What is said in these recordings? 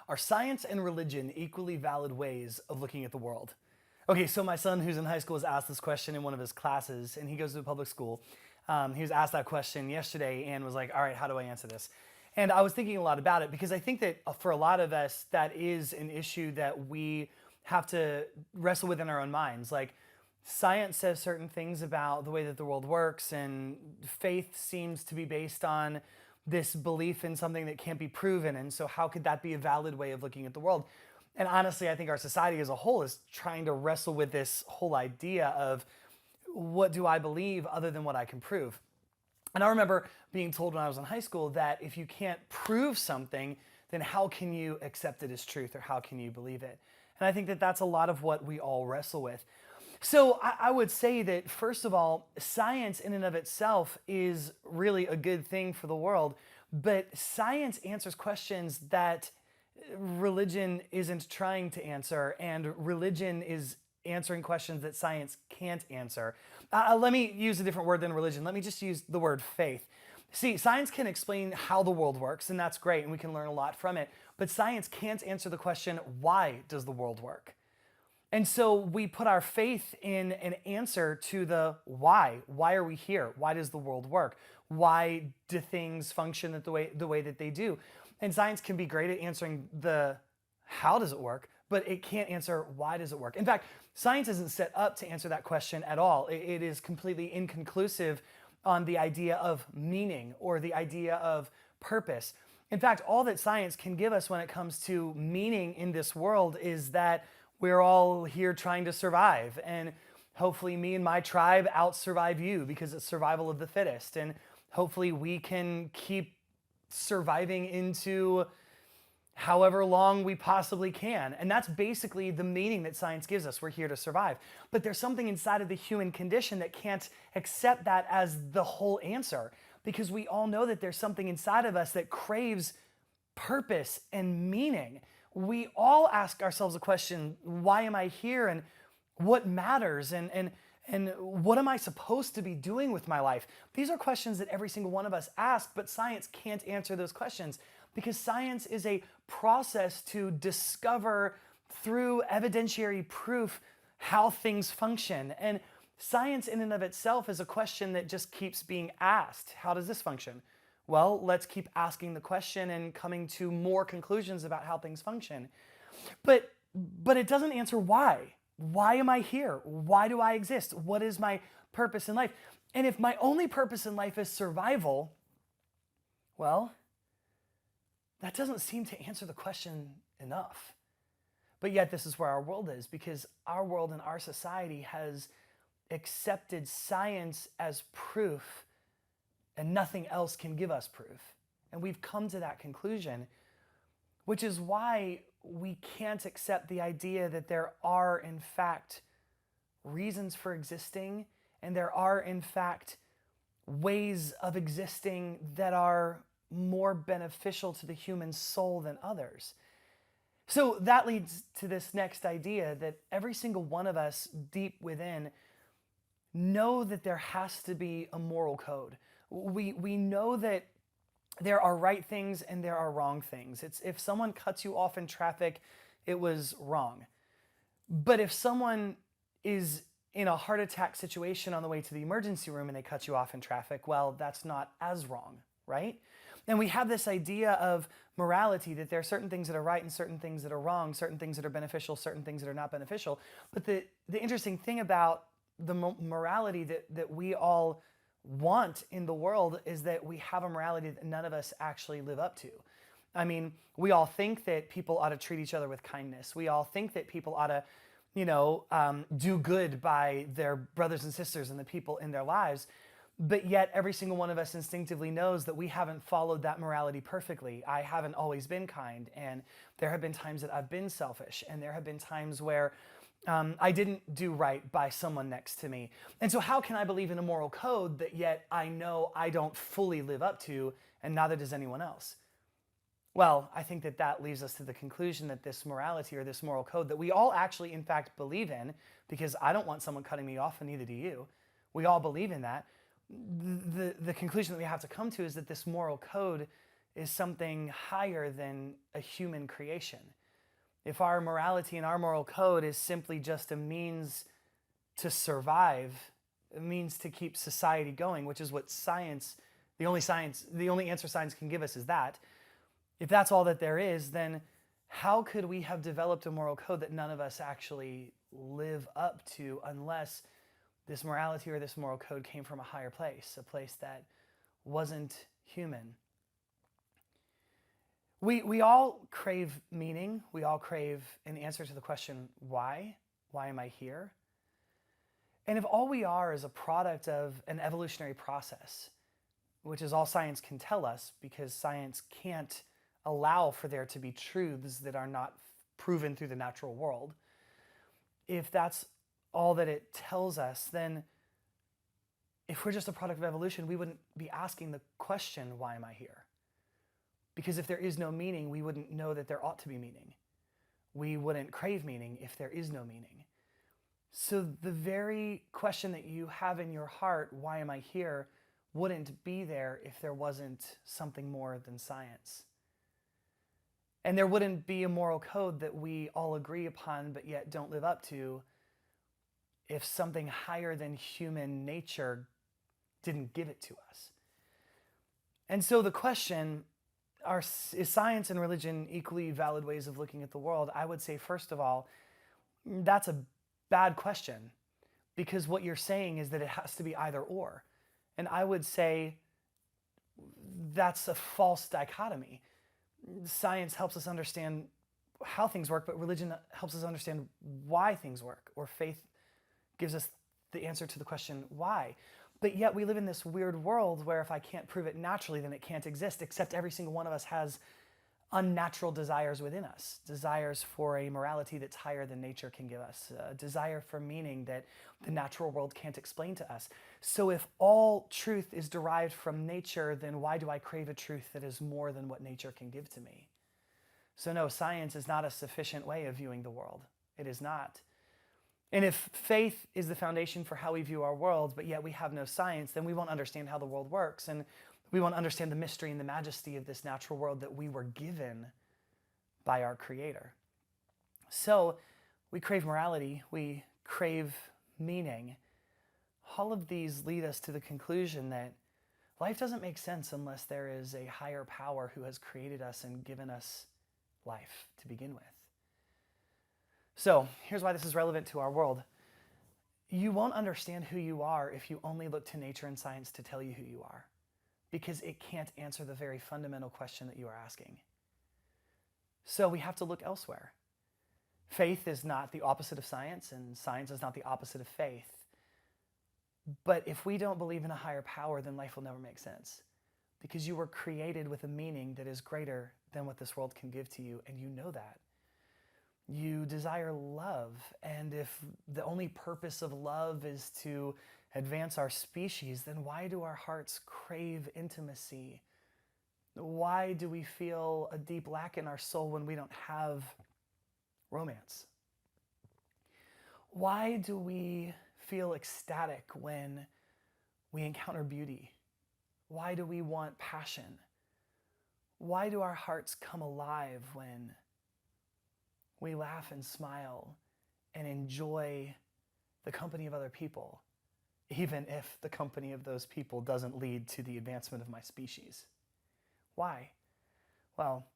Are science and religion equally valid ways of looking at the world? Okay, so my son, who's in high school, was asked this question in one of his classes, and he goes to a public school. He was asked that question yesterday and was like, all right, how do I answer this? And I was thinking a lot about it because I think that for a lot of us, that is an issue that we have to wrestle with in our own minds. Like, science says certain things about the way that the world works, and faith seems to be based on this belief in something that can't be proven. And so, how could that be a valid way of looking at the world? And honestly, I think our society as a whole is trying to wrestle with this whole idea of what do I believe other than what I can prove? And I remember being told when I was in high school that if you can't prove something, then how can you accept it as truth or how can you believe it? And I think that that's a lot of what we all wrestle with. So I would say that, first of all, science in and of itself is really a good thing for the world, but science answers questions that religion isn't trying to answer, and religion is answering questions that science can't answer. Let me use a different word than religion. Let me just use the word faith. See, science can explain how the world works, and that's great, and we can learn a lot from it. But science can't answer the question, why does the world work? And so we put our faith in an answer to the why. Why are we here? Why does the world work? Why do things function the way that they do? And science can be great at answering the how does it work, but it can't answer why does it work. In fact, science isn't set up to answer that question at all. It is completely inconclusive on the idea of meaning or the idea of purpose. In fact, all that science can give us when it comes to meaning in this world is that we're all here trying to survive, and hopefully me and my tribe out-survive you because it's survival of the fittest, and hopefully we can keep surviving into however long we possibly can. And that's basically the meaning that science gives us. We're here to survive. But there's something inside of the human condition that can't accept that as the whole answer, because we all know that there's something inside of us that craves purpose and meaning. We all ask ourselves a question, why am I here, and what matters, and what am I supposed to be doing with my life? These are questions that every single one of us ask, but science can't answer those questions because science is a process to discover through evidentiary proof how things function. And science in and of itself is a question that just keeps being asked. How does this function? Well, let's keep asking the question and coming to more conclusions about how things function. But it doesn't answer why. Why am I here? Why do I exist? What is my purpose in life? And if my only purpose in life is survival, well, that doesn't seem to answer the question enough. But yet this is where our world is, because our world and our society has accepted science as proof, and nothing else can give us proof. And we've come to that conclusion, which is why we can't accept the idea that there are, in fact, reasons for existing, and there are, in fact, ways of existing that are more beneficial to the human soul than others. So that leads to this next idea that every single one of us deep within know that there has to be a moral code. We know that there are right things and there are wrong things. It's if someone cuts you off in traffic, it was wrong. But if someone is in a heart attack situation on the way to the emergency room and they cut you off in traffic, well, that's not as wrong, right? And we have this idea of morality, that there are certain things that are right and certain things that are wrong, certain things that are beneficial, certain things that are not beneficial. But the interesting thing about the morality that we all want in the world is that we have a morality that none of us actually live up to. I mean, we all think that people ought to treat each other with kindness. We all think that people ought to, do good by their brothers and sisters and the people in their lives. But yet every single one of us instinctively knows that we haven't followed that morality perfectly. I haven't always been kind, and there have been times that I've been selfish, and there have been times where I didn't do right by someone next to me. And so how can I believe in a moral code that yet I know I don't fully live up to, and neither does anyone else? Well, I think that leads us to the conclusion that this morality or this moral code that we all actually in fact believe in, because I don't want someone cutting me off and neither do you. We all believe in that. The conclusion that we have to come to is that this moral code is something higher than a human creation. If our morality and our moral code is simply just a means to survive, a means to keep society going, which is what the only answer science can give us is that. If that's all that there is, then how could we have developed a moral code that none of us actually live up to unless this morality or this moral code came from a higher place, a place that wasn't human? We all crave meaning. We all crave an answer to the question, why? Why am I here? And if all we are is a product of an evolutionary process, which is all science can tell us, because science can't allow for there to be truths that are not proven through the natural world, if that's all that it tells us, then if we're just a product of evolution, we wouldn't be asking the question, why am I here? Because if there is no meaning, we wouldn't know that there ought to be meaning. We wouldn't crave meaning if there is no meaning. So the very question that you have in your heart, why am I here, wouldn't be there if there wasn't something more than science. And there wouldn't be a moral code that we all agree upon but yet don't live up to if something higher than human nature didn't give it to us. And so the question, is science and religion equally valid ways of looking at the world? I would say, first of all, that's a bad question, because what you're saying is that it has to be either or. And I would say that's a false dichotomy. Science helps us understand how things work, but religion helps us understand why things work, or faith gives us the answer to the question, why? But yet we live in this weird world where if I can't prove it naturally, then it can't exist, except every single one of us has unnatural desires within us, desires for a morality that's higher than nature can give us, a desire for meaning that the natural world can't explain to us. So if all truth is derived from nature, then why do I crave a truth that is more than what nature can give to me? So no, science is not a sufficient way of viewing the world. It is not. And if faith is the foundation for how we view our world, but yet we have no science, then we won't understand how the world works, and we won't understand the mystery and the majesty of this natural world that we were given by our Creator. So we crave morality, we crave meaning. All of these lead us to the conclusion that life doesn't make sense unless there is a higher power who has created us and given us life to begin with. So here's why this is relevant to our world. You won't understand who you are if you only look to nature and science to tell you who you are, because it can't answer the very fundamental question that you are asking. So we have to look elsewhere. Faith is not the opposite of science, and science is not the opposite of faith. But if we don't believe in a higher power, then life will never make sense, because you were created with a meaning that is greater than what this world can give to you, and you know that. You desire love, and if the only purpose of love is to advance our species, then why do our hearts crave intimacy? Why do we feel a deep lack in our soul when we don't have romance? Why do we feel ecstatic when we encounter beauty? Why do we want passion? Why do our hearts come alive when we laugh and smile and enjoy the company of other people, even if the company of those people doesn't lead to the advancement of my species? Why? Well,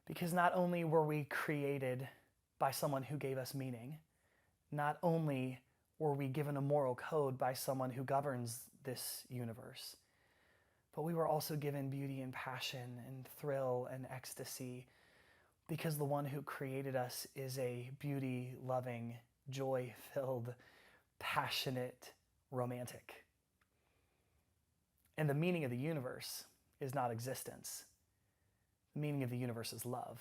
because not only were we created by someone who gave us meaning, not only were we given a moral code by someone who governs this universe, but we were also given beauty and passion and thrill and ecstasy, because the one who created us is a beauty-loving, joy-filled, passionate romantic. And the meaning of the universe is not existence. The meaning of the universe is love.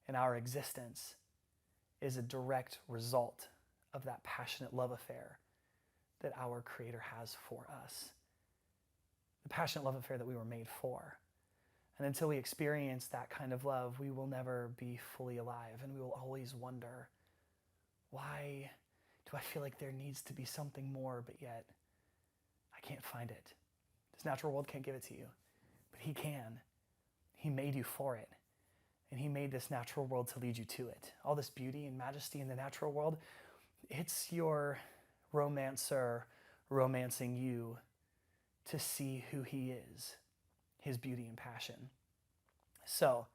And our existence is a direct result of that passionate love affair that our Creator has for us. The passionate love affair that we were made for. And until we experience that kind of love, we will never be fully alive, and we will always wonder, why do I feel like there needs to be something more, but yet I can't find it? This natural world can't give it to you, but He can. He made you for it. And he made this natural world to lead you to it. All this beauty and majesty in the natural world, it's your romancer romancing you to see who he is, his beauty and passion. So,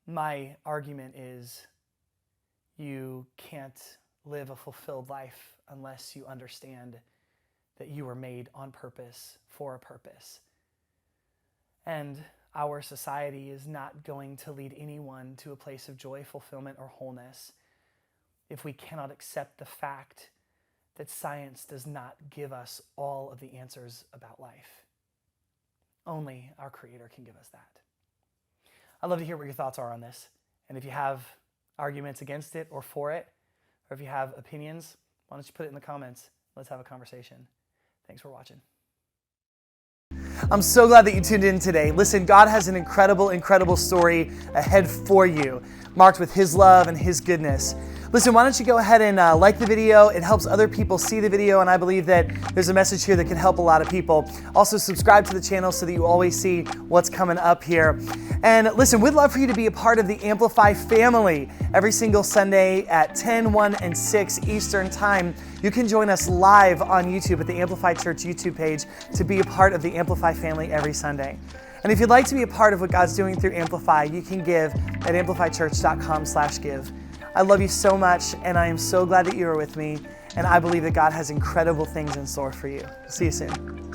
my argument is you can't live a fulfilled life unless you understand that you were made on purpose for a purpose. And our society is not going to lead anyone to a place of joy, fulfillment, or wholeness if we cannot accept the fact that science does not give us all of the answers about life. Only our Creator can give us that. I'd love to hear what your thoughts are on this. And if you have arguments against it or for it, or if you have opinions, why don't you put it in the comments? Let's have a conversation. Thanks for watching. I'm so glad that you tuned in today. Listen, God has an incredible, incredible story ahead for you, marked with His love and His goodness. Listen, why don't you go ahead and like the video? It helps other people see the video, and I believe that there's a message here that can help a lot of people. Also, subscribe to the channel so that you always see what's coming up here. And listen, we'd love for you to be a part of the Amplify family. Every single Sunday at 10, 1, and 6 Eastern Time, you can join us live on YouTube at the Amplify Church YouTube page to be a part of the Amplify family every Sunday. And if you'd like to be a part of what God's doing through Amplify, you can give at amplifychurch.com/give. I love you so much, and I am so glad that you are with me, and I believe that God has incredible things in store for you. See you soon.